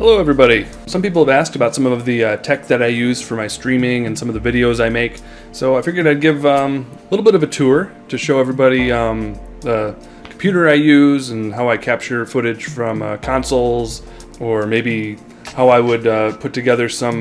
Hello everybody! Some people have asked about some of the tech that I use for my streaming and some of the videos I make, so I figured I'd give a little bit of a tour to show everybody the computer I use and how I capture footage from consoles, or maybe how I would put together some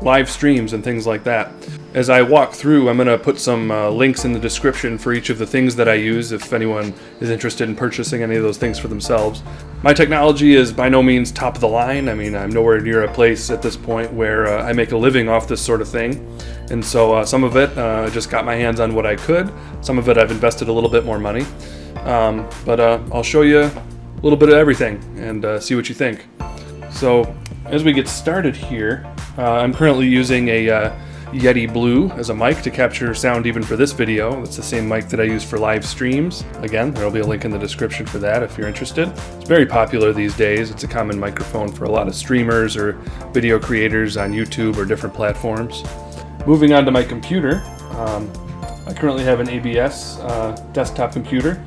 live streams and things like that. As I walk through, I'm going to put some links in the description for each of the things that I use if anyone is interested in purchasing any of those things for themselves. My technology is by no means top of the line. I mean, I'm nowhere near a place at this point where I make a living off this sort of thing. And so some of it, I just got my hands on what I could. Some of it I've invested a little bit more money. But I'll show you a little bit of everything and see what you think. So as we get started here, I'm currently using a Yeti Blue as a mic to capture sound even for this video. It's the same mic that I use for live streams. Again, there'll be a link in the description for that if you're interested. It's very popular these days. It's a common microphone for a lot of streamers or video creators on YouTube or different platforms. Moving on to my computer, I currently have an ABS desktop computer.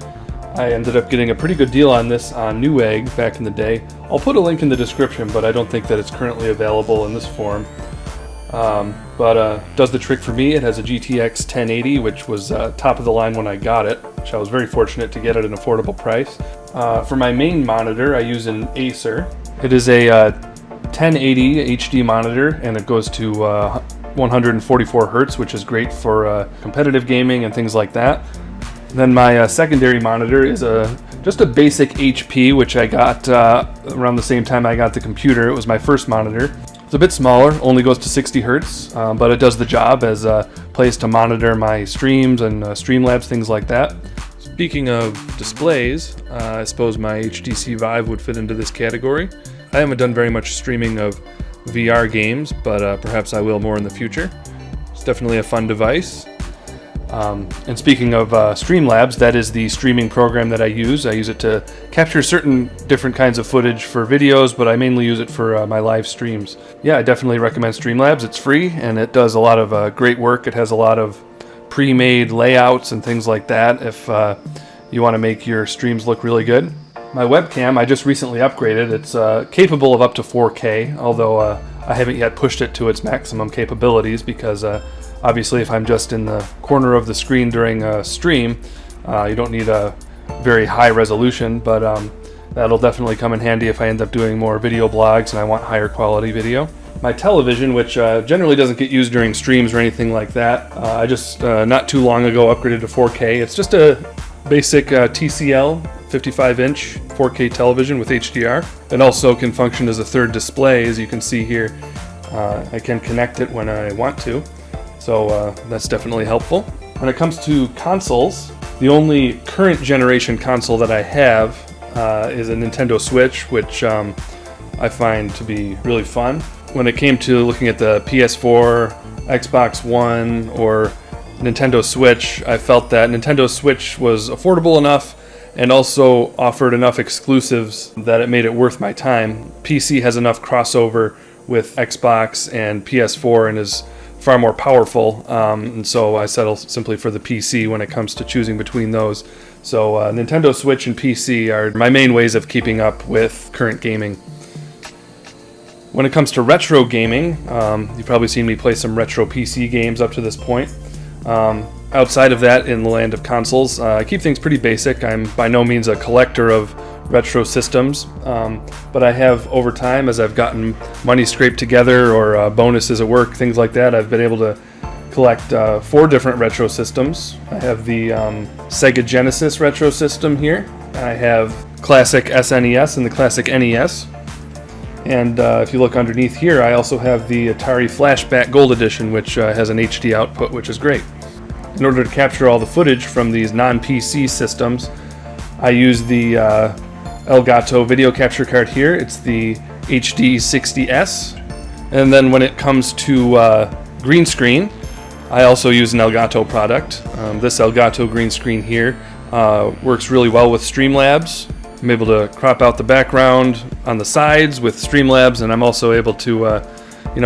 I ended up getting a pretty good deal on this on Newegg back in the day. I'll put a link in the description, but I don't think that it's currently available in this form. But does the trick for me. It has a GTX 1080, which was top of the line when I got it, which I was very fortunate to get at an affordable price. For my main monitor, I use an Acer. It is a 1080 HD monitor, and it goes to 144 Hertz, which is great for competitive gaming and things like that. Then my secondary monitor is just a basic HP, which I got around the same time I got the computer. It was my first monitor. It's a bit smaller, only goes to 60 Hertz, but it does the job as a place to monitor my streams and Streamlabs, things like that. Speaking of displays, I suppose my HTC Vive would fit into this category. I haven't done very much streaming of VR games, but perhaps I will more in the future. It's definitely a fun device. And speaking of Streamlabs, that is the streaming program that I use. I use it to capture certain different kinds of footage for videos, but I mainly use it for my live streams. Yeah, I definitely recommend Streamlabs. It's free, and it does a lot of great work. It has a lot of pre-made layouts and things like that if you want to make your streams look really good. My webcam, I just recently upgraded. It's capable of up to 4K, although I haven't yet pushed it to its maximum capabilities because obviously, if I'm just in the corner of the screen during a stream, you don't need a very high resolution, but that'll definitely come in handy if I end up doing more video blogs and I want higher quality video. My television, which generally doesn't get used during streams or anything like that, I just not too long ago upgraded to 4K. It's just a basic TCL 55-inch 4K television with HDR. It also can function as a third display, as you can see here. I can connect it when I want to. So that's definitely helpful. When it comes to consoles, the only current generation console that I have is a Nintendo Switch, which I find to be really fun. When it came to looking at the PS4, Xbox One, or Nintendo Switch, I felt that Nintendo Switch was affordable enough and also offered enough exclusives that it made it worth my time. PC has enough crossover with Xbox and PS4 and is far more powerful, and so I settle simply for the PC when it comes to choosing between those. So Nintendo Switch and PC are my main ways of keeping up with current gaming. When it comes to retro gaming, you've probably seen me play some retro PC games up to this point. Outside of that, in the land of consoles, I keep things pretty basic. I'm by no means a collector of retro systems, but I have over time, as I've gotten money scraped together or bonuses at work, things like that, I've been able to collect 4 different retro systems. I have the Sega Genesis retro system here. I have Classic SNES and the Classic NES. And if you look underneath here, I also have the Atari Flashback Gold Edition, which has an HD output, which is great. In order to capture all the footage from these non-PC systems, I use the Elgato video capture card here. It's the HD60 S. And then when it comes to green screen, I also use an Elgato product. This Elgato green screen here works really well with Streamlabs. I'm able to crop out the background on the sides with Streamlabs, and I'm also able to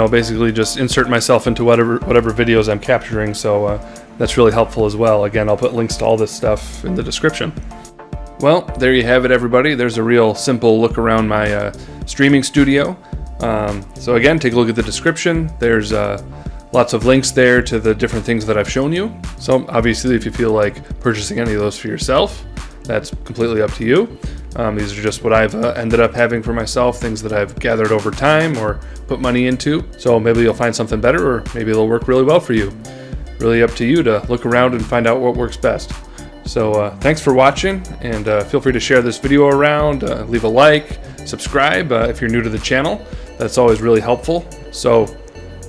basically just insert myself into whatever videos I'm capturing, so that's really helpful as well. Again, I'll put links to all this stuff in the description. Well, there you have it, everybody. There's a real simple look around my streaming studio. So again, take a look at the description. There's lots of links there to the different things that I've shown you. So obviously, if you feel like purchasing any of those for yourself, that's completely up to you. These are just what I've ended up having for myself, things that I've gathered over time or put money into. So maybe you'll find something better, or maybe it'll work really well for you. Really up to you to look around and find out what works best. So thanks for watching, and feel free to share this video around, leave a like, subscribe if you're new to the channel. That's always really helpful. So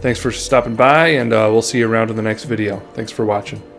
thanks for stopping by, and we'll see you around in the next video. Thanks for watching.